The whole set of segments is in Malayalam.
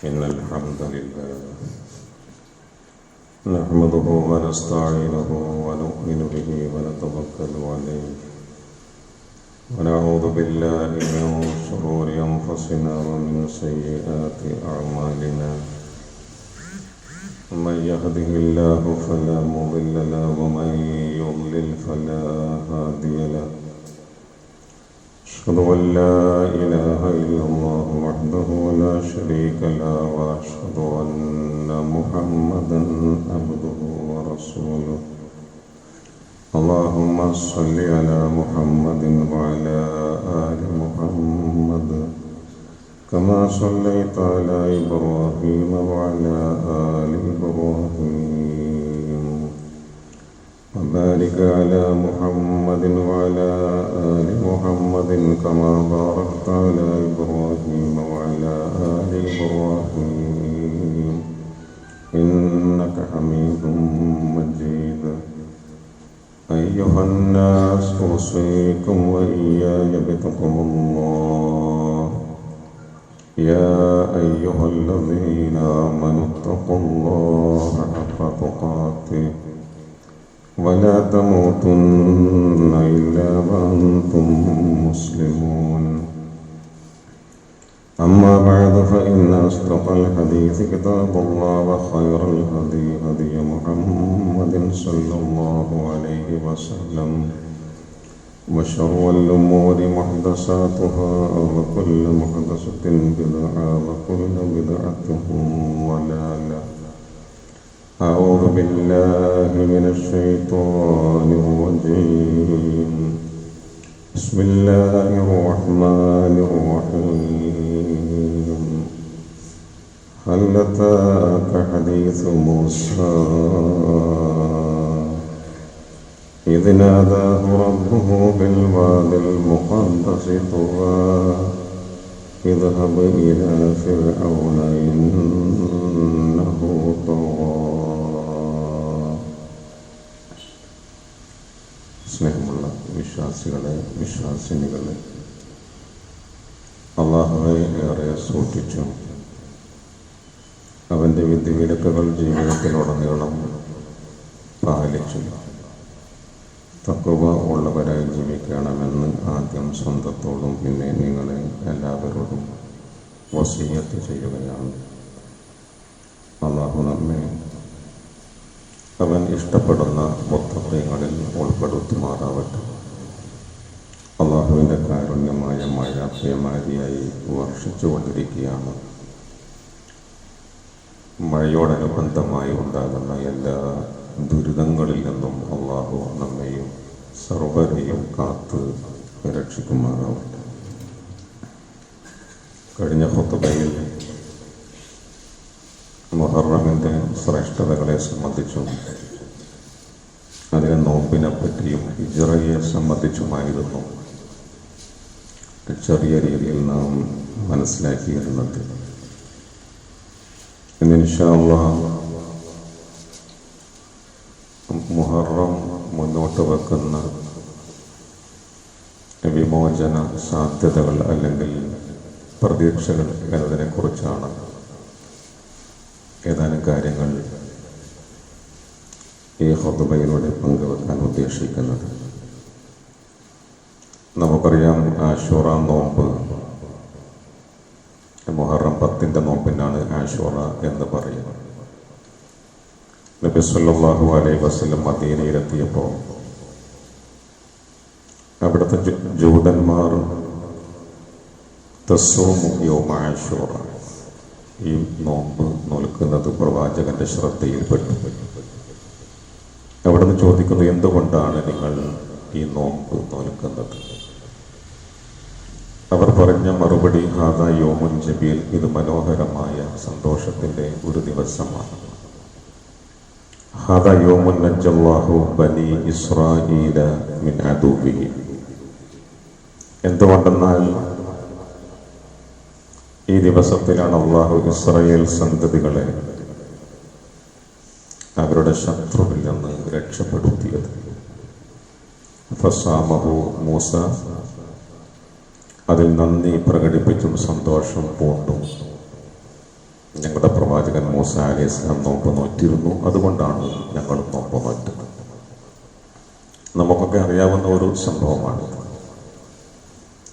إن الحمد لله نحمده ونستعينه ونؤمن به ونتوكل عليه ونعوذ بالله من شرور أنفسنا ومن سيئات أعمالنا من يهده الله فلا مضل له ومن يضلل فلا هادي له أشهد أن لا إله إلا الله وحده لا شريك له وأشهد أن محمدا عبده ورسوله اللهم صل على محمد وعلى آل محمد كما صليت على إبراهيم وعلى آل إبراهيم وبارك على محمد وعلى آل محمد كما باركت على إبراهيم وعلى آل إبراهيم إنك حميد مجيد أيها الناس أوصيكم وإياي بتقوى الله يا أيها الذين آمنوا اتقوا الله حق تقاته ولا تموتن إلا وأنتم مسلمون أما بعد فإن أصدق الحديث كتاب الله وخير الهدي هدي محمد صلى الله عليه وسلم وشر الأمور محدثاتها وكل محدثة بدعة وكل بدعة ضلالة أعوذ بالله من الشيطان الرجيم بسم الله الرحمن الرحيم هل أتاك حديث موسى إذ ناداه ربه بالواد المقدس طوى اذهب إلى فرعون إنه طغى. സ്നേഹമുള്ള വിശ്വാസികളെ, വിശ്വാസിനികളെ, അല്ലാഹുവെ ഏറെ സൂക്ഷിച്ചു അവൻ്റെ വിധിവിലക്കുകൾ ജീവിതത്തിലുടനീളം പാലിച്ചു തഖ്വ ഉള്ളവരായി ജീവിക്കണമെന്ന് ആദ്യം സ്വന്തത്തോടും പിന്നെ നിങ്ങളെ എല്ലാവരോടും വസിയ്യത്ത് ചെയ്യുകയാണ്. അല്ലാഹു നമ്മെ അവൻ ഇഷ്ടപ്പെടുന്ന മുത്തഖീങ്ങളിൽ ഉൾപ്പെടുത്തുമാറാവട്ടെ. അല്ലാഹുവിൻ്റെ കാരുണ്യമായ മഴ പേമാരിയായി വർഷിച്ചുകൊണ്ടിരിക്കുകയാണ്. മഴയോടനുബന്ധമായി ഉണ്ടാകുന്ന എല്ലാ ദുരിതങ്ങളിൽ നിന്നും അല്ലാഹു നമ്മെയും സർവ്വരെയും കാത്ത് രക്ഷിക്കുമാറാവട്ടെ. കഴിഞ്ഞ ഖുത്ബയിൽ മുഹറമിൻ്റെ ശ്രേഷ്ഠതകളെ സംബന്ധിച്ചും അതിനെ നോമ്പിനെ പറ്റിയും ഹിജ്റയെ സംബന്ധിച്ചുമായിരുന്നു ചെറിയ രീതിയിൽ നാം മനസ്സിലാക്കിയിരുന്നത്. ഇന്ന് ഇൻഷാ അല്ലാഹ് മുഹറം മുന്നോട്ട് വെക്കുന്ന വിമോചന സാധ്യതകൾ അല്ലെങ്കിൽ പ്രതീക്ഷകൾ എന്നതിനെ കുറിച്ചാണ് ഏതാനും കാര്യങ്ങൾ ഈ ഖുത്ബയിലൂടെ പങ്കുവെക്കാൻ ഉദ്ദേശിക്കുന്നത്. നമുക്കറിയാം, ആശൂറ നോമ്പ് മുഹറം 10 നോമ്പിനാണ് ആശൂറ എന്ന് പറയുന്നത്. നബി സല്ലല്ലാഹു അലൈഹി വസല്ലം മദീനയിലെത്തിയപ്പോൾ അവിടുത്തെ ജൂതന്മാർ തസ്സൂമു യൗമ ആശൂറ, ഈ നോമ്പ് നോൽക്കുന്നത് പ്രവാചകന്റെ ശ്രദ്ധയിൽപ്പെട്ടു. അവിടുന്ന് ചോദിക്കുന്നു, എന്തുകൊണ്ടാണ് നിങ്ങൾ ഈ നോമ്പ് നോൽക്കുന്നത്? അവർ പറഞ്ഞ മറുപടി, ഹാദാ യൗമുൻ ജബീൽ, ഇത് മനോഹരമായ സന്തോഷത്തിന്റെ ഒരു ദിവസമാണ്. ഹാദാ യൗമുൻ നജ്ജല്ലാഹു ബനി ഇസ്രായീല മിൻ അദൂബിഹി. എന്തുകൊണ്ടെന്നാൽ ഈ ദിവസത്തിലാണ് അല്ലാഹു ഇസ്രായേൽ സന്തതികളെ അവരുടെ ശത്രുവിൽ നിന്ന് രക്ഷപ്പെടുത്തിയത്. ഫസാമഹു മൂസ, അതിൽ നന്ദി പ്രകടിപ്പിച്ചും സന്തോഷം പൂണ്ടും ഞങ്ങളുടെ പ്രവാചകൻ മൂസ അലൈഹിസ്സലാം നോമ്പ് നോറ്റിരുന്നു, അതുകൊണ്ടാണ് ഞങ്ങൾ നോമ്പ് നോറ്റത്. നമുക്കൊക്കെ അറിയാവുന്ന ഒരു സംഭവമാണ്.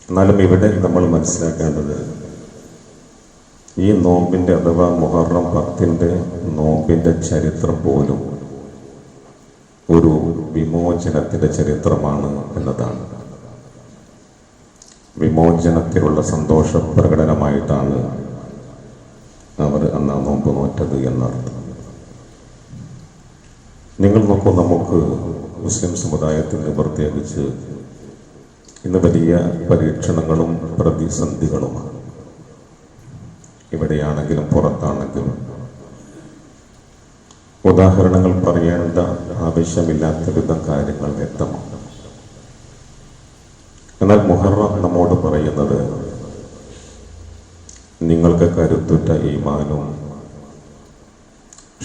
എന്നാലും ഇവിടെ നമ്മൾ മനസ്സിലാക്കേണ്ടത്, ഈ നോമ്പിൻ്റെ അഥവാ മുഹറം 10 നോമ്പിൻ്റെ ചരിത്രം പോലും ഒരു വിമോചനത്തിൻ്റെ ചരിത്രമാണ് എന്നതാണ്. വിമോചനത്തിലുള്ള സന്തോഷ പ്രകടനമായിട്ടാണ് അവർ അന്ന് നോമ്പ് നോറ്റത് എന്നർത്ഥം. നിങ്ങൾ നോക്കൂ, നമുക്ക് മുസ്ലിം സമുദായത്തിന് പ്രത്യേകിച്ച് ഇന്ന് വലിയ പരീക്ഷണങ്ങളും പ്രതിസന്ധികളുമാണ്. ഇവിടെയാണെങ്കിലും പുറത്താണെങ്കിലും ഉദാഹരണങ്ങൾ പറയേണ്ട ആവശ്യമില്ലാത്ത വിധം കാര്യങ്ങൾ വ്യക്തമാണ്. എന്നാൽ മുഹറം നമ്മോട് പറയുന്നത്, നിങ്ങൾക്ക് കരുത്തുറ്റ ഈമാനും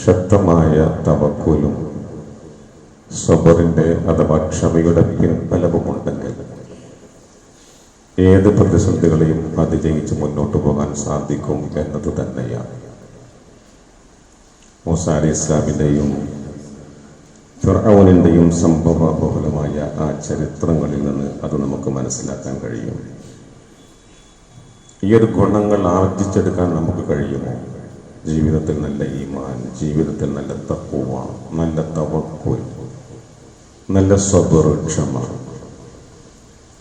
ശക്തമായ തവക്കുലും സബറിന്റെ അഥവാ ക്ഷമയുടെ പിൻബലവുമുണ്ടെങ്കിൽ ഏത് പ്രതിസന്ധികളെയും അതിജയിച്ച് മുന്നോട്ട് പോകാൻ സാധിക്കും എന്നത് തന്നെയാണ്. മൂസ അലൈഹിസ്സലാമിൻ്റെയും ഫിർഔനിൻ്റെയും സംഭവ ബഹുലമായ ആ ചരിത്രങ്ങളിൽ നിന്ന് അത് നമുക്ക് മനസ്സിലാക്കാൻ കഴിയും. ഈ ഒരു ഗുണങ്ങൾ ആർജിച്ചെടുക്കാൻ നമുക്ക് കഴിയുമോ? ജീവിതത്തിൽ നല്ല ഈമാൻ, ജീവിതത്തിൽ നല്ല തഖ്വ, നല്ല തവക്കുൽ, നല്ല സബർ, ക്ഷമ.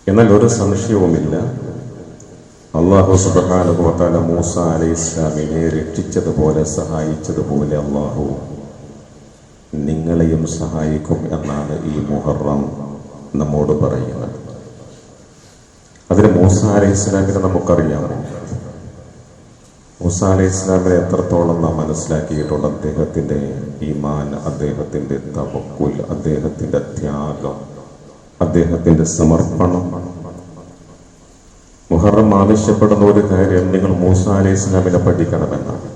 എന്നാൽ ഒരു സംശയവുമില്ല, അല്ലാഹു സുബ്ഹാനഹു വ തആല മൂസ അലൈഹിസ്സലാമിനെ രക്ഷിച്ചതുപോലെ സഹായിച്ചതുപോലെ അല്ലാഹു നിങ്ങളെയും സഹായിക്കും എന്നാണ് ഈ മുഹറം നമ്മോട് പറയുന്നത്. അതിന് മൂസ അലൈഹിസ്സലാമിനെ നമുക്കറിയാമോ? മൂസ അലൈഹിസ്സലാമിനെ എത്രത്തോളം നാം മനസ്സിലാക്കിയിട്ടുള്ള അദ്ദേഹത്തിന്റെ ഈമാൻ, അദ്ദേഹത്തിന്റെ തവക്കുൽ, അദ്ദേഹത്തിന്റെ ത്യാഗം, അദ്ദേഹത്തിന്റെ സമർപ്പണം. മുഹറം ആവശ്യപ്പെടുന്ന ഒരു കാര്യം നിങ്ങൾ മൂസ അലൈഹിസ്സലാമിനെ പഠിക്കണമെന്നാണ്.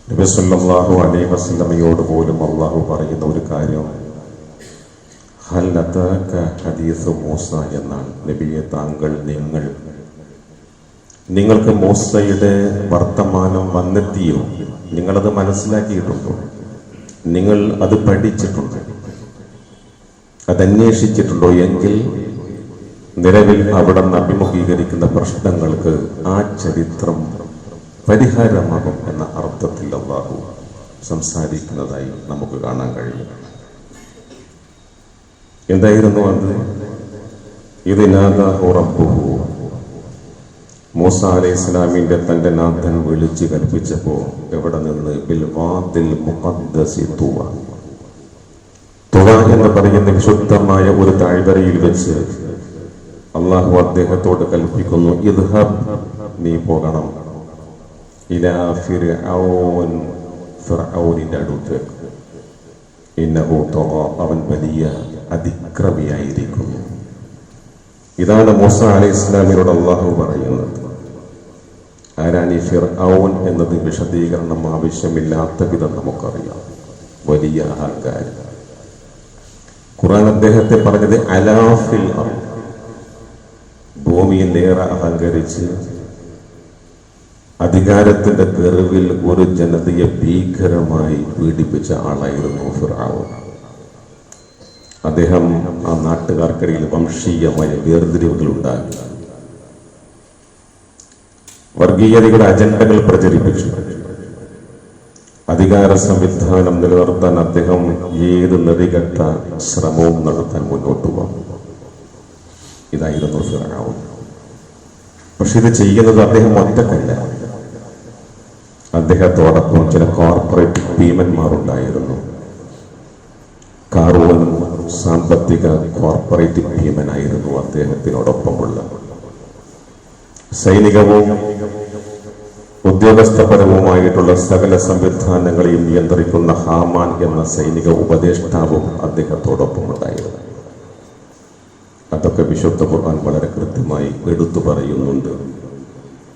നബി സല്ലല്ലാഹു അലൈഹി വസല്ലമയോട് പോലും അല്ലാഹു പറയുന്ന ഒരു കാര്യം ഹൽ അതാക ഹദീസ് മൂസ എന്നാണ്. നബിയെ, നിങ്ങൾക്ക് മൂസയുടെ വർത്തമാനം വന്നെത്തിയോ? നിങ്ങളത് മനസ്സിലാക്കിയിട്ടുണ്ടോ? നിങ്ങൾ അത് പഠിച്ചിട്ടുണ്ടോ? അതന്വേഷിച്ചിട്ടുണ്ടോ? എങ്കിൽ നിലവിൽ അവിടെ നിന്ന് അഭിമുഖീകരിക്കുന്ന പ്രശ്നങ്ങൾക്ക് ആ ചരിത്രം പരിഹാരമാകും എന്ന അർത്ഥത്തിൽ അല്ലാഹു സംസാരിക്കുന്നതായി നമുക്ക് കാണാൻ കഴിയും. എന്തായിരുന്നു അത്? ഇതിനാദാഹു റബ്ബുഹു, മൂസ അലൈഹിസ്സലാമിന്റെ തന്റെ നാഥൻ വിളിച്ചു കൽപ്പിച്ചപ്പോ എവിടെ നിന്ന്? ബിൽ വാദിൽ മുഖദ്ദസി തുവ, തുവ എന്ന് പറയുന്ന വിശുദ്ധമായ ഒരു താഴ്വരയിൽ വെച്ച് അള്ളാഹു അദ്ദേഹത്തോട് കൽപ്പിക്കുന്നു, ഇദ്ഹബ്, നീ പോകണം, ഇലാ ഫിർഔൻ, ഫിർഔനിന്റെ അടുത്തേക്ക്, ഇന്നഹു തഗ, അവൻ വലിയ അതിക്രമിയായിരിക്കുന്നു. ഇതാണ് മൂസ അലൈഹിസ്സലാമിനോട് അള്ളാഹു പറയുന്നത്. ആരാണ് ഈ ഫിർഔൻ എന്നത് വിശദീകരണം ആവശ്യമില്ലാത്ത വിധം നമുക്കറിയാം. വലിയ അഹങ്കാരി. ഖുർആൻ അദ്ദേഹത്തെ പറഞ്ഞത് അലാഫിൽ, ഭൂമിയിൽ ഏറെ അഹങ്കരിച്ച് അധികാരത്തിന്റെ ഗർവിൽ ഒരു ജനതയെ ഭീകരമായി പീഡിപ്പിച്ച ആളായിരുന്നു ഫിർഔൻ. അദ്ദേഹം ആ നാട്ടുകാർക്കിടയിൽ വംശീയമായ വേർതിരിവുകൾ ഉണ്ടാക്കി, വർഗീയതയുടെ അജണ്ടകൾ പ്രചരിപ്പിച്ചു. അധികാര സംവിധാനം നിലനിർത്താൻ അദ്ദേഹം ഏത് നെറികെട്ട ശ്രമവും നടത്താൻ മുന്നോട്ട് വന്നു. ഇതായിരുന്നു ഫിർഔൻ. പക്ഷെ ഇത് ചെയ്യുന്നത് അദ്ദേഹം ഒറ്റക്കല്ല. അദ്ദേഹത്തോടൊപ്പം ചില കോർപ്പറേറ്റ് ഭീമന്മാരുണ്ടായിരുന്നു. കാറൂൺ സാമ്പത്തിക കോർപ്പറേറ്റ് ഭീമനായിരുന്നു അദ്ദേഹത്തിനോടൊപ്പമുള്ള. സൈനികവും ഉദ്യോഗസ്ഥപരവുമായിട്ടുള്ള സകല സംവിധാനങ്ങളെയും നിയന്ത്രിക്കുന്ന ഹാമാൻ എന്ന സൈനിക ഉപദേഷ്ടാവും അദ്ദേഹത്തോടൊപ്പം ഉണ്ടായിരുന്നു. അതൊക്കെ വിശുദ്ധ ഖുർആൻ വളരെ കൃത്യമായി എടുത്തു പറയുന്നുണ്ട്.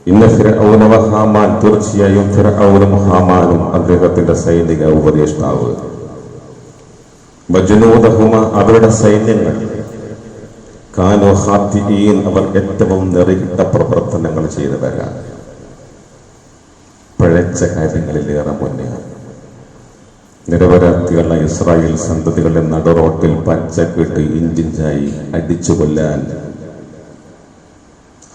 ഇന്ന ഫിർഔന വ ഹാമാൻ, തീർച്ചയായും ഫിർഔനും ഹാമാനും അദ്ദേഹത്തിന്റെ സൈനിക ഉപദേഷ്ടാവ്, വജനൂദഹുമ, അവരുടെ സൈന്യങ്ങൾ, കാനൂ ഖാതിഈൻ, അവർ ഏറ്റവും നെറികെട്ട പ്രവർത്തനങ്ങൾ ചെയ്തവരാണ്, പിഴച്ച കാര്യങ്ങളിലേറെ മുന്നേറി. നിരപരാധികളുടെ ഇസ്രായേൽ സന്തതികളെ നടുറോട്ടിൽ പച്ചക്കിട്ട് ഇഞ്ചിഞ്ചായി അടിച്ചു കൊല്ലാൻ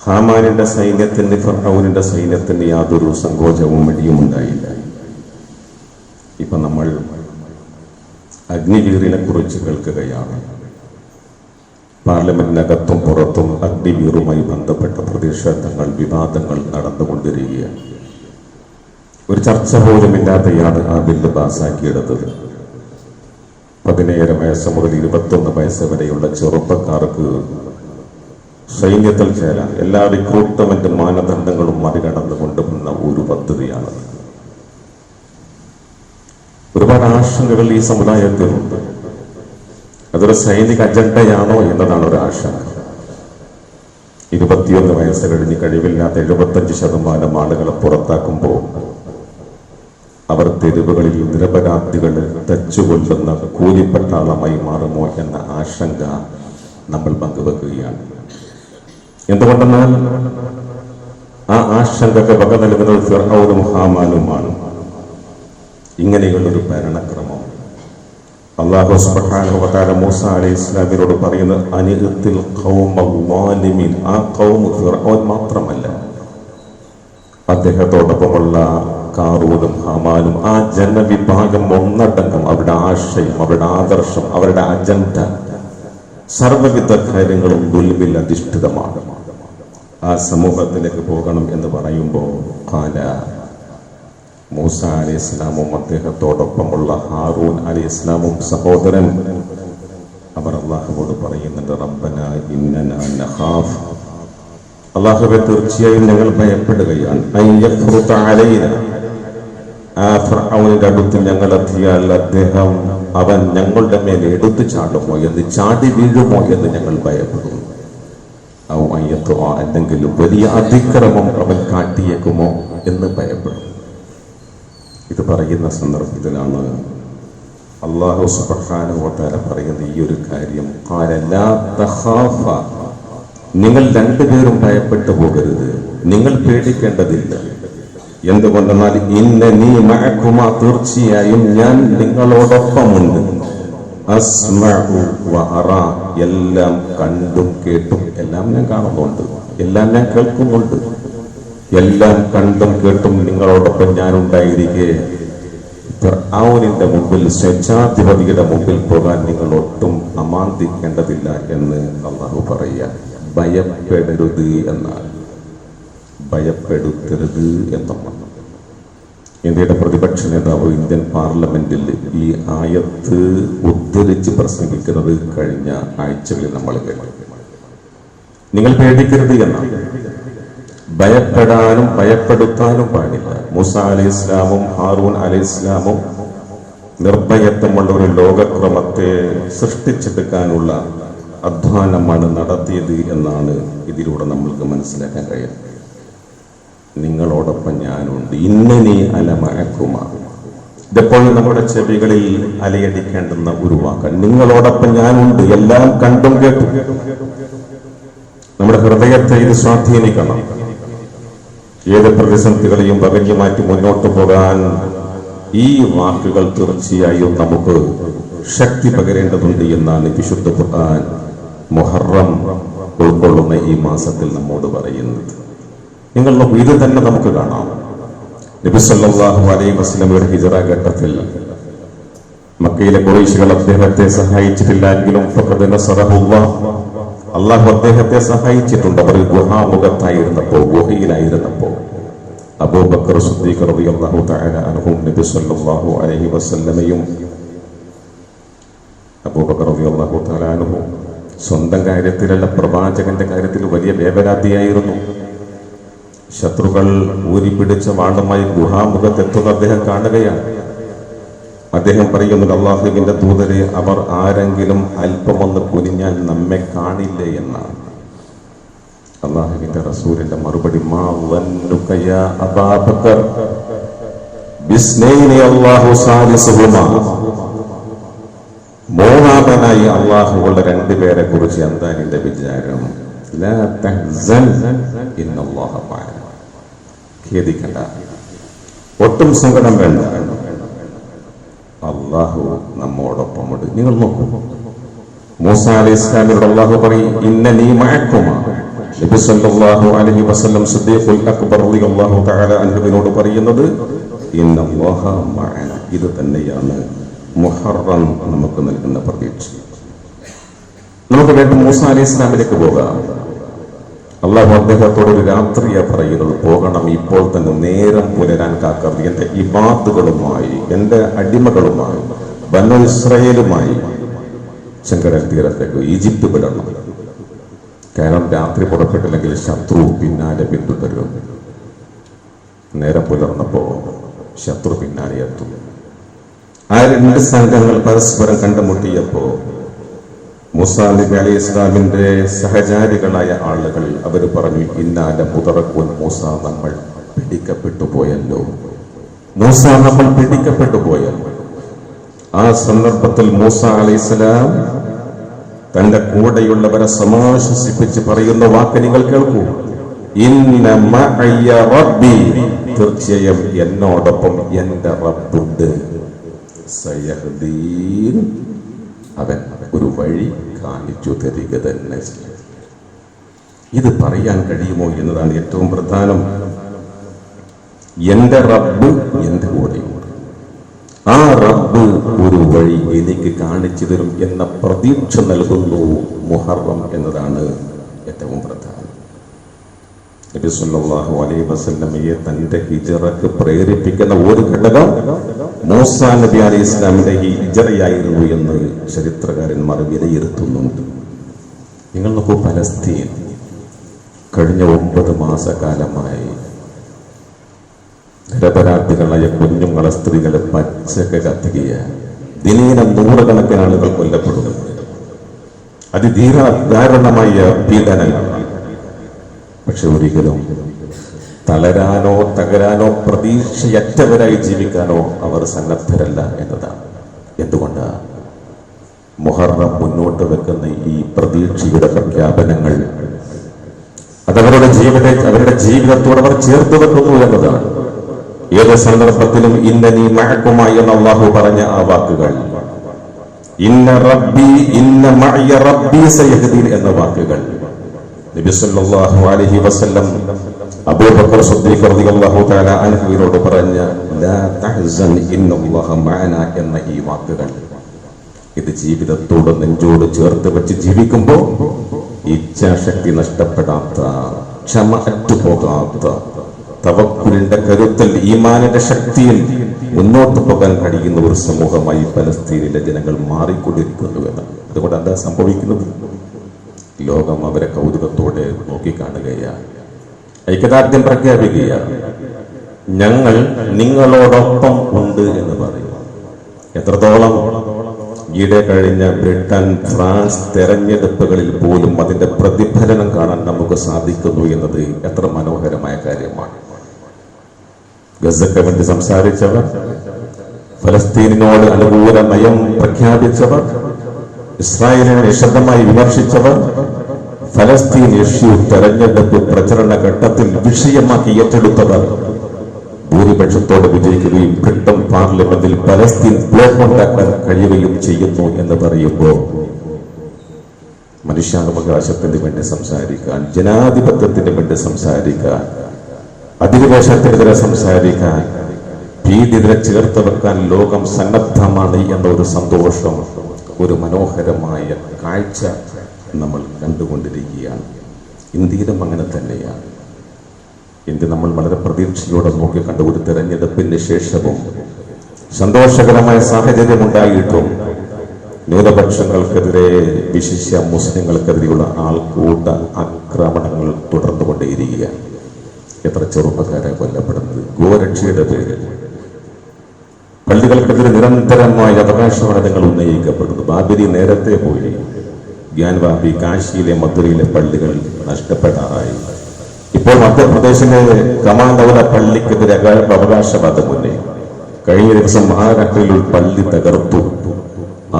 ഹാമാനിന്റെ സൈന്യത്തിന്, ഫിർഔനിന്റെ സൈന്യത്തിന് യാതൊരു സങ്കോചവും മടിയും ഉണ്ടായില്ല. ഇപ്പൊ നമ്മൾ അഗ്നിവീറിനെ കുറിച്ച് കേൾക്കുകയാണ്. പാർലമെന്റിനകത്തും പുറത്തും അഗ്നിവീറുമായി ബന്ധപ്പെട്ട പ്രതിഷേധങ്ങൾ, വിവാദങ്ങൾ നടന്നുകൊണ്ടിരിക്കുകയാണ്. ഒരു ചർച്ച പോലുമില്ലാതെയാണ് ആ ബില്ല് പാസാക്കിയെടുത്തത്. 17 വയസ്സ് മുതൽ 21 വയസ്സ് വരെയുള്ള ചെറുപ്പക്കാർക്ക് സൈന്യത്തിൽ ചേരാൻ എല്ലാ റിക്രൂട്ട്മെന്റ് മാനദണ്ഡങ്ങളും മറികടന്നു കൊണ്ടുവന്ന ഒരു പദ്ധതിയാണ്. ഒരുപാട് ആശങ്കകൾ ഈ സമുദായത്തിലുണ്ട്. അതൊരു സൈനിക അജണ്ടയാണോ എന്നതാണ് ഒരു ആശങ്ക. 21 വയസ്സ് കഴിഞ്ഞ് കഴിവില്ലാത്ത 75% ആളുകളെ പുറത്താക്കുമ്പോൾ അവർ തെരുവുകളിൽ നിരപരാധികൾ തച്ചുകൊല്ലുന്ന കൂലിപ്പട്ടാളമായി മാറുമോ എന്ന ആശങ്ക നമ്മൾ പങ്കുവെക്കുകയാണ്. എന്തുകൊണ്ടെന്നാൽ ആ ആശങ്കയ്ക്ക് വക നൽകുന്നത് ഫിർഔനും ഹാമാനുമാണ്. ഇങ്ങനെയുള്ളൊരു ഭരണക്രമം അല്ലാഹു സുബ്ഹാനഹു വ തആല മൂസ അലൈഹിസ്സലാമിനോട് പറയുന്നത് അനിഅത്തിൽ ഖൗമൽ ളാലിമീൻ. ആ ഖൗം ഫിർഔൻ മാത്രമല്ല, അദ്ദേഹത്തോടൊപ്പമുള്ള കാറൂനും ഹാമാനും ആ ജനവിഭാഗം ഒന്നടങ്കം അവരുടെ ആശയം, അവരുടെ ആദർശം, അവരുടെ അജണ്ട, സർവവിധ കാര്യങ്ങളും ദുൽമിൽ അധിഷ്ഠിതമാണ്. ആ സമൂഹത്തിലേക്ക് പോകണം എന്ന് പറയുമ്പോൾ ഖാല മൂസ അലൈഹി ഇസ്ലാമും അദ്ദേഹത്തോടൊപ്പമുള്ള ഹാറൂൻ അലൈഹി ഇസ്ലാമും സഹോദരൻ അവർ അള്ളാഹുവോട് പറയുന്നുണ്ട്, റബ്ബന ഇന്നനാ നഖാഫ്, അള്ളാഹുവേ തീർച്ചയായും ഞങ്ങൾ ഭയപ്പെടുകയാണ്, അൻ യഫ്റുത അലൈന, ആ ഫിർഔനിന്റെ അടുത്ത് ഞങ്ങൾ എത്തിയാൽ അവൻ ഞങ്ങളുടെ മേൽ എടുത്തു ചാടുമോ എന്ന്, ചാടി വീഴുമോ എന്ന് ഞങ്ങൾ ഭയപ്പെടുന്നു. അല്ലെങ്കിൽ വലിയ അതിക്രമം അവൻ കാട്ടിയേക്കുമോ എന്ന് ഭയപ്പെടും. ഇത് പറയുന്ന സന്ദർഭത്തിലാണ് അല്ലാഹു സുബ്ഹാനഹു വ തആല പറയുന്ന ഈ ഒരു കാര്യം, ഖാല ലാ തഖാഫ, നിങ്ങൾ രണ്ടുപേരും ഭയപ്പെട്ടു പോകരുത്, നിങ്ങൾ പേടിക്കേണ്ടതില്ല. എന്തുകൊണ്ടെന്നാൽ ഇന്നനീ മഅകുമാ, തീർച്ചയായും ഞാൻ നിങ്ങളോടൊപ്പമുണ്ട്. അസ്മഉ വ അറാ, എല്ലാം കണ്ടും കേട്ടും, എല്ലാം ഞാൻ കാണുന്നുണ്ട്, എല്ലാം ഞാൻ കേൾക്കുന്നുണ്ട്, എല്ലാം കണ്ടും കേട്ടും നിങ്ങളോടൊപ്പം ഞാനുണ്ടായിരിക്കെ ഫിർഔനിന്റെ മുമ്പിൽ, സ്വേച്ഛാധിപതിയുടെ മുമ്പിൽ പോകാൻ നിങ്ങൾ ഒട്ടും അമാന്തിക്കേണ്ടതില്ല എന്ന് അല്ലാഹു പറയുക. ഭയപ്പെടരുത് എന്നാൽ ഭയപ്പെടുത്തരുത് എന്നാണ്. ഇന്ത്യയുടെ പ്രതിപക്ഷ നേതാവ് ഇന്ത്യൻ പാർലമെന്റിൽ ഈ ആയത്ത് ഉദ്ധരിച്ച് പ്രസംഗിക്കുന്നത് കഴിഞ്ഞ ആഴ്ചകളിൽ നമ്മൾ കേട്ടു. നിങ്ങൾ പേടിക്കരുത് എന്നാണ്. ഭയപ്പെടാനും ഭയപ്പെടുത്താനും പാടില്ല. മൂസ അലൈഹി ഇസ്ലാമും ഹാറൂൻ അലൈഹി ഇസ്ലാമും നിർഭയത്വമുള്ള ഒരു ലോകക്രമത്തെ സൃഷ്ടിച്ചെടുക്കാനുള്ള അധ്വാനമാണ് നടത്തിയത് എന്നാണ് ഇതിലൂടെ നമ്മൾക്ക് മനസ്സിലാക്കാൻ കഴിയുന്നത്. നിങ്ങളോടൊപ്പം ഞാനുണ്ട്, ഇന്നനി അല മഅകുമ. ഇതെപ്പോഴും നമ്മുടെ ചെവികളിൽ അലയടിക്കേണ്ടുന്ന ഒരു വാക്കാണ്. നിങ്ങളോടൊപ്പം ഞാനുണ്ട്, എല്ലാം കണ്ടും കേട്ടും. നമ്മുടെ ഹൃദയത്തെ ഇത് സ്വാധീനിക്കണം. ഏത് പ്രതിസന്ധികളെയും വകഞ്ഞു മാറ്റി മുന്നോട്ട് പോകാൻ ഈ വാക്കുകൾ തീർച്ചയായും നമുക്ക് ശക്തി പകരേണ്ടതുണ്ട് എന്നാണ് വിശുദ്ധ ഖുർആൻ മുഹറം ഉൾക്കൊള്ളുന്ന ഈ മാസത്തിൽ നമ്മോട് പറയുന്നത്. നിങ്ങൾ ഇത് തന്നെ നമുക്ക് കാണാം. നബി സല്ലല്ലാഹു അലൈഹി വസല്ലമയുടെ ഹിജ്റ ഘട്ടത്തിൽ മക്കയിലെ ഖുറൈശികൾ അദ്ദേഹത്തെ സഹായിച്ചിട്ടില്ലെങ്കിലും ഫഖദ് നസറഹുല്ലാഹ്, അല്ലാഹു അദ്ദേഹത്തെ സഹായിച്ചിട്ടുണ്ട്. അവർ ഗുഹാമുഖത്തായിരുന്നപ്പോൾ, ഗുഹയിലായിരുന്നപ്പോൾ അബൂബക്കർ സിദ്ദീഖ് റളിയല്ലാഹു തആല അൻഹു നബി സല്ലല്ലാഹു അലൈഹി വസല്ലമയും അബൂബക്കർ റളിയല്ലാഹു തആല അൻഹു സ്വന്തം കാര്യത്തിലല്ല, പ്രവാചകന്റെ കാര്യത്തിൽ വലിയ വേവലാതിയായിരുന്നു. ശത്രുക്കൾ ഊരിപ്പിടിച്ച വാളുമായി ഗുഹാമുഖത്തെത്തുന്ന അദ്ദേഹം കാണുകയാണ്. അദ്ദേഹം പറയുന്നുണ്ട്, അല്ലാഹുവിന്റെ ദൂതരെ, അവർ ആരെങ്കിലും അല്പമൊന്ന് കുനിഞ്ഞാൽ നമ്മെ കാണില്ലേ എന്നാണ്. അല്ലാഹുവിന്റെ റസൂലിന്റെ മറുപടി, മാ വന്നുക യാ അബൂബക്കർ ബിസ്നൈനി അല്ലാഹു സാലിസുഹുമാ, മൂന്നാമനായി അല്ലാഹുവുള്ള രണ്ടുപേരെ കുറിച്ച് എന്താ നിന്റെ വിചാരം? ലാ തഹ്സൻ ഇന്നല്ലാഹ മഅനാ, ഖേദിക്കണ്ട, ഒട്ടും സങ്കടം വേണ്ട, അള്ളാഹു നമ്മോടൊപ്പമുണ്ട്. നിങ്ങൾ നോക്കൂ, മൂസ അലൈഹി ഇസ്ലാമിനോട് അള്ളാഹു പറയും ഇന്നനീ മഅകുമാ. നബി സല്ലല്ലാഹു അലൈഹി വസല്ലം സിദ്ദീഖുൽ അക്ബർ റളിയല്ലാഹു തആല അൻഹുവിനോട് പറയുന്നത് ഇന്നല്ലാഹ മഅന. ഇത് തന്നെയാണ് മുഹറം നമുക്ക് നൽകുന്ന പ്രതീക്ഷ. നമുക്ക് വേണ്ട മൂസ അലൈഹി ഇസ്ലാമിലേക്ക് പോകാം. അള്ളാഹു അദ്ദേഹത്തോട് ഒരു രാത്രിയാ പറയുന്നത്, പോകണം, ഇപ്പോൾ തന്നെ നേരം പുലരാൻ കാക്കരുത്. എന്റെ ഇബാദുകളുമായി, എന്റെ അടിമകളുമായി, ബനൂ ഇസ്രായേലുമായി ചെങ്കടൽ തീരത്തേക്ക് ഈജിപ്ത് വിടണം. കാരണം രാത്രി പുറപ്പെട്ടില്ലെങ്കിൽ ശത്രു പിന്നാലെ പിന്തുടരും. നേരം പുലർന്നപ്പോ ശത്രു പിന്നാലെ എത്തും. ആ രണ്ട് സംഘങ്ങൾ പരസ്പരം കണ്ടുമുട്ടിയപ്പോ മൂസാ നബി അലൈഹി ഇസ്ലാമിന്റെ സഹചാരികളായ ആളുകൾ അവർ പറഞ്ഞു, ഇന്നാലെ മുതറക്കുൻ മൂസ, നമ്മൾ പിടിക്കപ്പെട്ടു പോയല്ലോ, മൂസ നമ്മൾ പിടിക്കപ്പെട്ടു പോയല്ലോ. ആ സന്ദർഭത്തിൽ മൂസ അലൈഹിസ്സലാം തന്റെ കൂടെയുള്ളവരെ സമാശ്വസിപ്പിച്ച് പറയുന്ന വാക്ക് നിങ്ങൾ കേൾക്കൂ, ഇന്ന മഅയ റബ്ബി, തീർച്ചയായും എന്നോടൊപ്പം എന്റെ റബ്ബുണ്ട്, സയഹ്ദീൻ, അവൻ ഒരു വഴി കാണിച്ചു തരിക തന്നെ ചെയ്യും. ഇത് പറയാൻ കഴിയുമോ എന്നതാണ് ഏറ്റവും പ്രധാനം. എന്റെ റബ്ബ് എന്റെ കൂടെയുണ്ട്, ആ റബ്ബ് ഒരു വഴി എനിക്ക് കാണിച്ചു തരും എന്ന പ്രതീക്ഷ നൽകുന്നു മുഹറം എന്നതാണ് ഏറ്റവും പ്രധാനം. നബി സല്ലല്ലാഹു അലൈഹി വസല്ലമയെ തന്റെ ഹിജ്റക്ക് പ്രേരിപ്പിക്കുന്ന ഒരു ഘടകം മൂസാ നബി അലൈഹി ഇസ്ലാമിന്റെ ഹിജ്റയായിരുന്നു എന്ന് ചരിത്രകാരന്മാർ വിലയിരുത്തുന്നുണ്ട്. നിങ്ങൾ നോക്കൂ, പലസ്തീൻ കഴിഞ്ഞ 9 മാസക്കാലമായി നിരപരാധികളായ കുഞ്ഞുങ്ങളെ, സ്ത്രീകളെ പച്ചക്ക് കത്തിക്കുകയാണ്. ദിനേന നൂറുകണക്കിന് ആളുകൾ കൊല്ലപ്പെടുന്നു. അതിധീരദാരുണമായ പീഡനങ്ങൾ. പക്ഷെ ഒരിക്കലും തളരാനോ തകരാനോ പ്രതീക്ഷയറ്റവരായി ജീവിക്കാനോ അവർ സന്നദ്ധരല്ല എന്നതാണ്. എന്തുകൊണ്ട്? മുഹറം മുന്നോട്ട് വെക്കുന്ന ഈ പ്രതീക്ഷയുടെ പ്രഖ്യാപനങ്ങൾ അതവരുടെ ജീവിതത്തോട് അവർ ചേർത്ത് വെക്കുന്നു എന്നതാണ്. ഏത് സന്ദർഭത്തിലും ഇന്നനീ മഅകുമായി എന്ന് അല്ലാഹു പറഞ്ഞ ആ വാക്കുകൾ, ഇന്ന റബ്ബി ഇന്ന മഅയ റബ്ബി സയഹ്ദീൻ എന്ന വാക്കുകൾ നബി സല്ലല്ലാഹു അലൈഹി വസല്ലം അബൂബക്കർ സിദ്ദീഖ് റളിയല്ലാഹു തആല അൻഹുവിനോട് പറഞ്ഞ ലാ തഹ്സൻ ഇന്നല്ലാഹ മഅന എന്ന ഈ വാക്കുകൾ, ഇത് ജീവിതത്തോട് നെഞ്ചോട് ചേർത്ത് വെച്ച് ജീവിക്കുമ്പോൾ ഇച്ഛാശക്തി നഷ്ടപ്പെടാത്ത, ക്ഷമ അറ്റുപോകാത്ത, തവക്കുലിന്റെ കരുത്തിൽ, ഈമാനിന്റെ ശക്തിയിൽ മുന്നോട്ട് പോകാൻ കഴിയുന്ന ഒരു സമൂഹമായി പലസ്തീനിലെ ജനങ്ങൾ മാറിക്കൊണ്ടിരിക്കുന്നു എന്ന്. അതുകൊണ്ട് എന്താ സംഭവിക്കുന്നത്? ലോകം അവരെ കൗതുകത്തോടെ നോക്കിക്കാണുകയാണ്, ഐക്യദാർഢ്യം പ്രഖ്യാപിക്കുകയാണ്. ഞങ്ങൾ നിങ്ങളോടൊപ്പം ഉണ്ട് എന്ന് പറയും. എത്രത്തോളം? ഈയിടെ കഴിഞ്ഞ ബ്രിട്ടൻ, ഫ്രാൻസ് തെരഞ്ഞെടുപ്പുകളിൽ പോലും അതിന്റെ പ്രതിഫലനം കാണാൻ നമുക്ക് സാധിക്കുന്നു എന്നത് എത്ര മനോഹരമായ കാര്യമാണ്. ഗസയ്ക്ക് വേണ്ടി സംസാരിച്ചവർ, ഫലസ്തീനിനോട് അനുകൂല നയം പ്രഖ്യാപിച്ചവർ, ഇസ്രായേലിനെ നിശബ്ദമായി വിമർശിച്ചവർ, ഫലസ്തീൻ ഇഷ്യൂ തെരഞ്ഞെടുപ്പ് പ്രചരണ ഘട്ടത്തിൽ വിഷയമാക്കി ഏറ്റെടുത്തവർ ഭൂരിപക്ഷത്തോടെ വിജയിക്കുകയും ബ്രിട്ടൻ പാർലമെന്റിൽ പലസ്തീൻ ബ്ലോക്ക് ഉണ്ടാക്കാൻ കഴിയുകയും ചെയ്യുന്നു എന്ന് പറയുമ്പോൾ മനുഷ്യാവകാശത്തിന് വേണ്ടി സംസാരിക്കാൻ, ജനാധിപത്യത്തിന് വേണ്ടി സംസാരിക്കാൻ, അധിനിവേശത്തിനെതിരെ സംസാരിക്കാൻ, ഭീതിരെ ചേർത്ത് വെക്കാൻ ലോകം സന്നദ്ധമാണ് എന്ന ഒരു സന്തോഷം, ഒരു മനോഹരമായ കാഴ്ച നമ്മൾ കണ്ടുകൊണ്ടിരിക്കുകയാണ്. ഇന്ത്യയിലും അങ്ങനെ തന്നെയാണ്. ഇന്ത്യ നമ്മൾ വളരെ പ്രതീക്ഷയോടെ നോക്കിക്കണ്ട ഒരു തെരഞ്ഞെടുപ്പിന് ശേഷവും സന്തോഷകരമായ സാഹചര്യമുണ്ടായിട്ടും ന്യൂനപക്ഷങ്ങൾക്കെതിരെ, വിശിഷ്യ മുസ്ലിങ്ങൾക്കെതിരെയുള്ള ആൾക്കൂട്ട ആക്രമണങ്ങൾ തുടർന്നുകൊണ്ടേയിരിക്കുകയാണ്. എത്ര ചെറുപ്പക്കാരെ കൊല്ലപ്പെടുന്നത് ഗോരക്ഷയുടെ പേരിൽ. പള്ളികൾക്കെതിരെ നിരന്തരമായ അവകാശവാദങ്ങൾ ഉന്നയിക്കപ്പെടുന്നു. ബാബരി നേരത്തെ പോയി. ഗ്യാൻവാപി, കാശിയിലെ, മധുരയിലെ പള്ളികൾ നഷ്ടപ്പെടാറായി. ഇപ്പോൾ മധ്യപ്രദേശിലെ കമാൻഡൌല പള്ളിക്കെതിരെ അവകാശവാദം ഉന്നയിക്കും. കഴിഞ്ഞ ദിവസം മഹാരാഷ്ട്രയിൽ ഒരു പള്ളി തകർത്തു.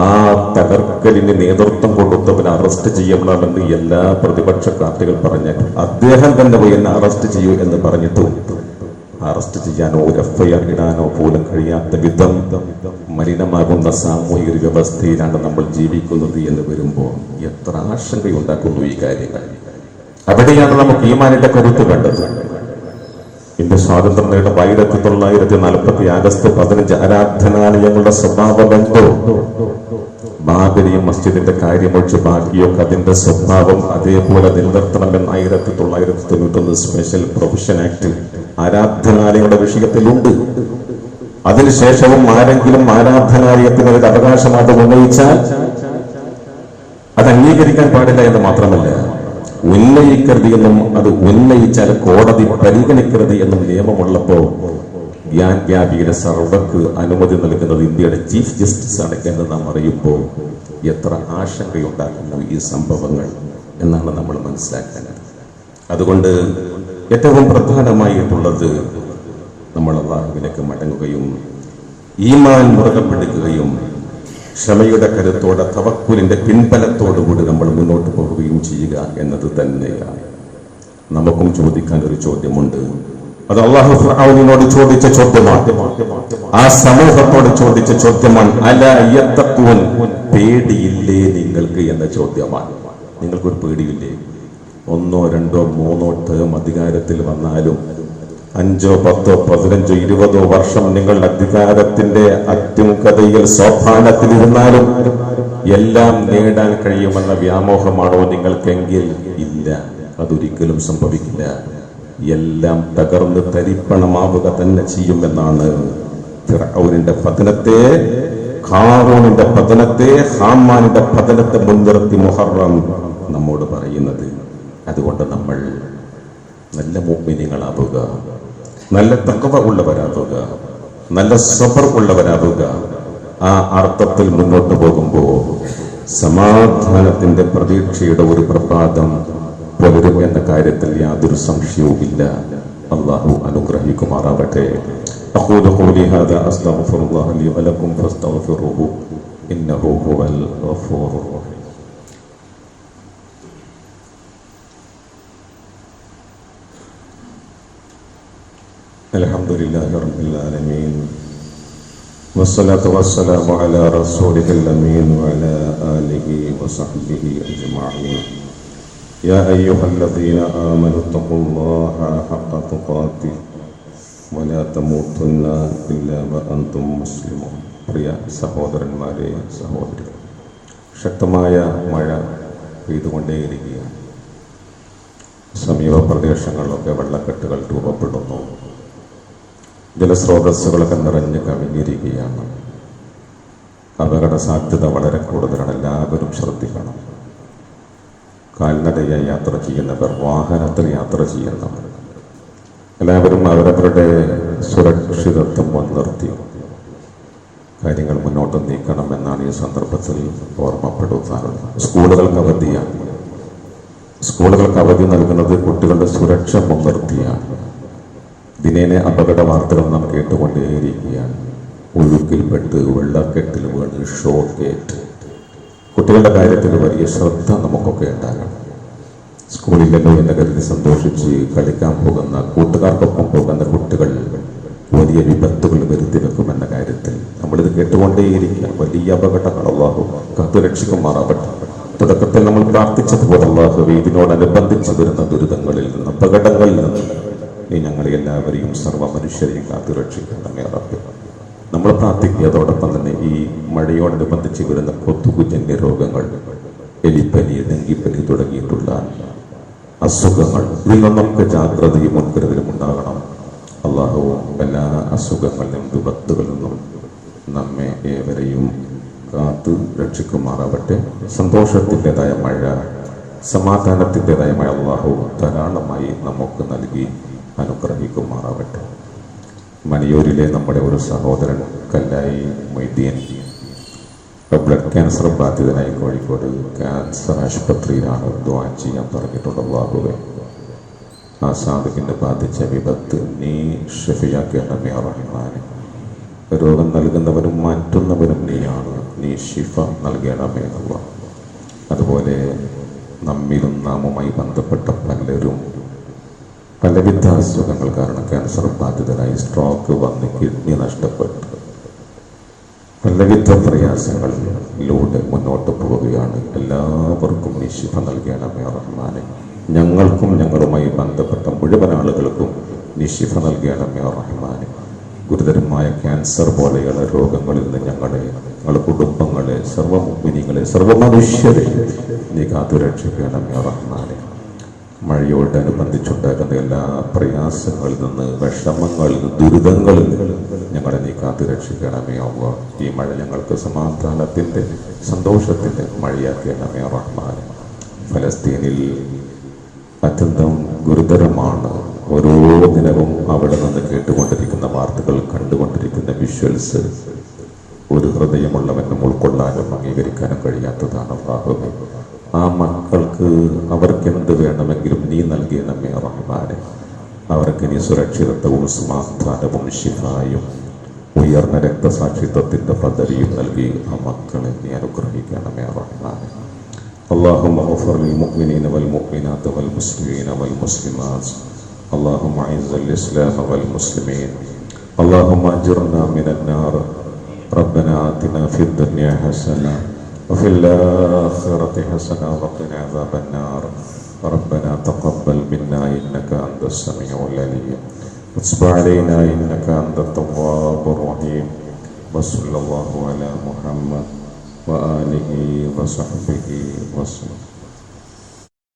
ആ തകർക്കലിന് നേതൃത്വം കൊടുത്തവനെ അറസ്റ്റ് ചെയ്യണമെന്ന് എല്ലാ പ്രതിപക്ഷ പാർട്ടികൾ പറഞ്ഞിട്ടും അദ്ദേഹം തന്നെ പോയി എന്നെ അറസ്റ്റ് ചെയ്യൂ എന്ന് പറഞ്ഞിട്ടും അറസ്റ്റ് ചെയ്യാനോ ഒരു FIR ഇടാനോ പോലും കഴിയാത്ത വിധം മലിനമാകുന്ന സാമൂഹിക വ്യവസ്ഥയിലാണ് നമ്മൾ ജീവിക്കുന്നത് എന്ന് വരുമ്പോൾ എത്ര ആശങ്കയുണ്ടാക്കുന്നു ഈ കാര്യങ്ങൾ. അവിടെയാണ് നമുക്ക് ഈമാനിന്റെ കരുത്ത് വേണ്ടത്. ഇന്ത്യ സ്വാതന്ത്ര്യം നേടും 1940 ആഗസ്റ്റ് 15 ആരാധനാലയങ്ങളുടെ സ്വഭാവം എന്തോ ബാബരി മസ്ജിദിന്റെ കാര്യമൊഴിച്ച് ബാക്കിയൊക്കെ അതിന്റെ സ്വഭാവം അതേപോലെ നിലനിർത്തണമെന്ന് 1991 സ്പെഷ്യൽ പ്രൊവിഷൻ ആക്ട് ആരാധനാലയങ്ങളുടെ വിഷയത്തിലുണ്ട്. അതിനുശേഷവും ആരെങ്കിലും ആരാധനാലയത്തിന് ഒരു അവകാശം അത് ഉന്നയിച്ചാൽ അത് അംഗീകരിക്കാൻ പാടില്ല എന്ന് മാത്രമല്ല, ഉന്നയിക്കരുത് എന്നും അത് ഉന്നയിച്ചാൽ കോടതി പരിഗണിക്കരുത് എന്നും നിയമമുള്ളപ്പോ ഗ്യാൻ ഗ്യാബിയുടെ സർവർക്ക് അനുമതി നൽകുന്നത് ഇന്ത്യയുടെ ചീഫ് ജസ്റ്റിസ് ആണ് എന്ന് നാം അറിയുമ്പോൾ എത്ര ആശങ്കയുണ്ടാക്കുന്നു ഈ സംഭവങ്ങൾ എന്നാണ് നമ്മൾ മനസ്സിലാക്കേണ്ടത്. അതുകൊണ്ട് ഏറ്റവും പ്രധാനമായിട്ടുള്ളത് നമ്മൾ അല്ലാഹുവിലേക്ക് മടങ്ങുകയും ഈമാൻ മുറുകെ പിടിക്കുകയും ക്ഷമയുടെ കരുത്തോടെ തവക്കുലിന്റെ പിൻബലത്തോടുകൂടി നമ്മൾ മുന്നോട്ട് പോവുകയും ചെയ്യുക എന്നത് തന്നെയാണ്. നമുക്കും ചോദിക്കാൻ ഒരു ചോദ്യമുണ്ട്. അത് അല്ലാഹു ഫിർഔനിനോട് ചോദിച്ച ചോദ്യമാണ്, ആ സമൂഹത്തോട് ചോദിച്ച ചോദ്യമാണ്. അലാ യത്തഖൂൻ, പേടിയില്ലേ നിങ്ങൾക്ക് എന്ന ചോദ്യമാണ്. നിങ്ങൾക്കൊരു പേടിയില്ലേ? 1, 2, 3 ടേം അധികാരത്തിൽ വന്നാലും 5, 10, 15, 20 വർഷം നിങ്ങൾ അധികാരത്തിന്റെ അത്യുന്നതയിൽ സോപാനത്തിലിരുന്നാലും എല്ലാം നേടാൻ കഴിയുമെന്ന വ്യാമോഹമാണോ നിങ്ങൾക്കെങ്കിൽ ഇല്ല, അതൊരിക്കലും സംഭവിക്കില്ല. എല്ലാം തകർന്ന് തരിപ്പണമാവുക തന്നെ ചെയ്യുമെന്നാണ് ഫിർഔനിന്റെ പതനത്തെ, ഖാറൂനിന്റെ പതനത്തെ, ഹാമാനിന്റെ പതനത്തെ മുൻനിർത്തി മുഹറം നമ്മോട് പറയുന്നത്. അതുകൊണ്ട് നമ്മൾ നല്ല മുഅ്മിനീങ്ങളാവുക, നല്ല തഖ്വ ഉള്ളവരാവുക, നല്ല സബർ ഉള്ളവരാവുക. ആ അർത്ഥത്തിൽ മുന്നോട്ട് പോകുമ്പോൾ സമാധാനത്തിന്റെ പ്രതീക്ഷയുടെ ഒരു പ്രഭാതം പുലരും എന്ന കാര്യത്തിൽ യാതൊരു സംശയവുമില്ല. അല്ലാഹു അനുഗ്രഹിക്കുമാറാവട്ടെ. അഖൂലു ഖൗലി ഹാദാ അസ്തഗ്ഫിറുല്ലാഹ ലി വലക്കും ഫസ്തഗ്ഫിറുഹു ഇന്നഹു ഹുവൽ ഗഫൂറുർ റഹീം. അൽഹംദുലില്ലാഹി റബ്ബിൽ ആലമീൻ വസ്സലാത്തു വസ്സലാമു അലാ റസൂലിൽ അമീൻ വഅലാ ആലിഹി വസഹ്ബിഹി അജ്മഈൻ. يا أيها الذين آمنوا اتقوا الله حق تقاته ولا تموتن إلا وأنتم مسلمون. പ്രിയ സഹോദരന്മാരെ, സഹോദരികൾ, ശക്തമായ മഴ പെയ്തുകൊണ്ടേയിരിക്കുകയാണ്. സമീപ പ്രദേശങ്ങളിലൊക്കെ വെള്ളക്കെട്ടുകൾ രൂപപ്പെടുന്നു. ജലസ്രോതസ്സുകളൊക്കെ നിറഞ്ഞ് കവിഞ്ഞിരിക്കുകയാണ്. അപകട സാധ്യത വളരെ കൂടുതലാണ്. എല്ലാവരും ശ്രദ്ധിക്കണം. കാൽനടയായി യാത്ര ചെയ്യുന്നവർ, വാഹനത്തിൽ യാത്ര ചെയ്യുന്നവർ എല്ലാവരും അവരവരുടെ സുരക്ഷിതത്വം മുൻനിർത്തി കാര്യങ്ങൾ മുന്നോട്ട് നീക്കണമെന്നാണ് ഈ സന്ദർഭത്തിൽ ഓർമ്മപ്പെടുത്താറുള്ളത്. സ്കൂളുകൾക്ക് അവധിയാണ്. സ്കൂളുകൾക്ക് അവധി നൽകുന്നത് കുട്ടികളുടെ സുരക്ഷ മുൻനിർത്തിയാണ്. ദിനേന അപകട വാർത്തകൾ നാം കേട്ടുകൊണ്ടേയിരിക്കുകയാണ്. ഒഴുക്കിൽപ്പെട്ട് വെള്ളക്കെട്ടിൽ വീണ് ഷോക്കേറ്റ്. കുട്ടികളുടെ കാര്യത്തിൽ വലിയ ശ്രദ്ധ നമുക്കൊക്കെ ഉണ്ടാകണം. സ്കൂളിലല്ലോ എന്ന് കരുതി സന്തോഷിച്ച് കളിക്കാൻ പോകുന്ന, കൂട്ടുകാർക്കൊപ്പം പോകുന്ന കുട്ടികൾ വലിയ വിപത്തുകൾ വരുത്തി വെക്കുമെന്ന കാര്യത്തിൽ നമ്മളിത് കേട്ടുകൊണ്ടേയിരിക്കുക. വലിയ അപകടങ്ങൾ അല്ലാഹു കാത്തുരക്ഷിക്കുമാറാവട്ടെ. തുടക്കത്തിൽ നമ്മൾ പ്രാർത്ഥിച്ചതുപോലെ അല്ലാഹു ഇതിനോടനുബന്ധിച്ച് വരുന്ന ദുരിതങ്ങളിൽ നിന്ന്, അപകടങ്ങളിൽ നിന്ന് നീ ഞങ്ങളെ എല്ലാവരെയും സർവ്വ മനുഷ്യരെയും കാത്തുരക്ഷിക്കണമേ റബ്ബേ. നമ്മൾ പ്രാർത്ഥിക്കുക. അതോടൊപ്പം തന്നെ ഈ മഴയോടനുബന്ധിച്ച് വരുന്ന കൊതുകുജന്യ രോഗങ്ങൾ, എലിപ്പനി, ഡെങ്കിപ്പനി തുടങ്ങിയിട്ടുള്ള അസുഖങ്ങൾ, ഇതിൽ നിന്നൊക്കെ ജാഗ്രതയും മുൻകരുതലും ഉണ്ടാകണം. അല്ലാഹു എല്ലാ അസുഖങ്ങളിലും വിപത്തുകളിൽ നിന്നും നമ്മെ ഏവരെയും കാത്ത് രക്ഷിക്കുമാറാവട്ടെ. സന്തോഷത്തിൻ്റെതായ മഴ, സമാധാനത്തിൻ്റെതായ മഴ അല്ലാഹു ധാരാളമായി നമുക്ക് നൽകി അനുഗ്രഹിക്കുമാറാവട്ടെ. മണിയൂരിലെ നമ്മുടെ ഒരു സഹോദരൻ കല്ലായി മൊയ്തീൻ ബ്ലഡ് ക്യാൻസർ ബാധിതനായി കോഴിക്കോട് ക്യാൻസർ ആശുപത്രിയിലാണ്. ദുആ ചെയ്യാൻ പറഞ്ഞിട്ടുണ്ട്. അല്ലാഹുവേ, ആ സാധുവിനെ ബാധിച്ച വിപത്ത് നീ ഷിഫയാക്കണമേ റഹ്മാനെ. രോഗം നൽകുന്നവനും മാറ്റുന്നവനും നീയാണ്. നീ ഷിഫ നൽകണമേ അല്ലാഹ്. അതുപോലെ നമ്മിലും നാമുമായി ബന്ധപ്പെട്ട പലരും പലവിധ അസുഖങ്ങൾ കാരണം ക്യാൻസർ ബാധിതരായി, സ്ട്രോക്ക് വന്ന് കിഡ്നി നഷ്ടപ്പെട്ടു, പലവിധ പ്രയാസങ്ങളിലൂടെ മുന്നോട്ട് പോവുകയാണ്. എല്ലാവർക്കും നീ ശിഫ നൽകണമേ റഹ്മാനെ. ഞങ്ങൾക്കും ഞങ്ങളുമായി ബന്ധപ്പെട്ട മുഴുവൻ ആളുകൾക്കും നീ ശിഫ നൽകണമേ റഹ്മാനെ. ഗുരുതരമായ ക്യാൻസർ പോലെയുള്ള രോഗങ്ങളിൽ നിന്ന് ഞങ്ങളുടെ കുടുംബങ്ങളെ, സർവ്വ മുഅ്മിനീങ്ങളെ, സർവ്വ മനുഷ്യരെ നീ കാത്തുരക്ഷിക്കണമേ റഹ്മാനെ. മഴയോടനുബന്ധിച്ചുണ്ടാകുന്ന എല്ലാ പ്രയാസങ്ങളിൽ നിന്ന്, വിഷമങ്ങളിൽ നിന്ന്, ദുരിതങ്ങളിൽ ഞങ്ങളെ നീ കാത്തുരക്ഷിക്കണമേ അല്ലാഹ്. ഈ മഴ ഞങ്ങൾക്ക് സമാധാനത്തിൻ്റെ, സന്തോഷത്തിൻ്റെ മഴയാക്കണമേ റഹ്മാനെ. ഫലസ്തീനിൽ അത്യന്തം ഗുരുതരമാണ്. ഓരോ ദിനവും അവിടെ നിന്ന് കേട്ടുകൊണ്ടിരിക്കുന്ന വാർത്തകൾ, കണ്ടുകൊണ്ടിരിക്കുന്ന വിഷ്വൽസ് ഒരു ഹൃദയമുള്ളവനും ഉൾക്കൊള്ളാനും അംഗീകരിക്കാനും കഴിയാത്തതാണ് അല്ലാഹുവേ. ആ മക്കൾക്ക് അവർക്കെന്ത് വേണമെങ്കിലും നീ നൽകണമേ റഹ്മാനെ. അവർക്ക് നീ സുരക്ഷിതത്വവും സമാധാനവും ശിഫായും ഉയർന്ന രക്തസാക്ഷിത്വത്തിൻ്റെ പദവിയും നൽകി ആ മക്കളെ നീ അനുഗ്രഹിക്കണമേ റഹ്മാനെ. اللهم اغفر للمؤمنين والمؤمنات والمسلمين والمسلمات. اللهم اعز الاسلام والمسلمين. اللهم اجرنا من النار. ربنا آتنا في الدنيا حسنة وفي الآخرة حسنة وقنا عذاب النار. ربنا تقبل منا إنك أنت السميع العليم وتب علينا إنك أنت التواب الرحيم. وصلى الله على محمد وآله وصحبه وسلم.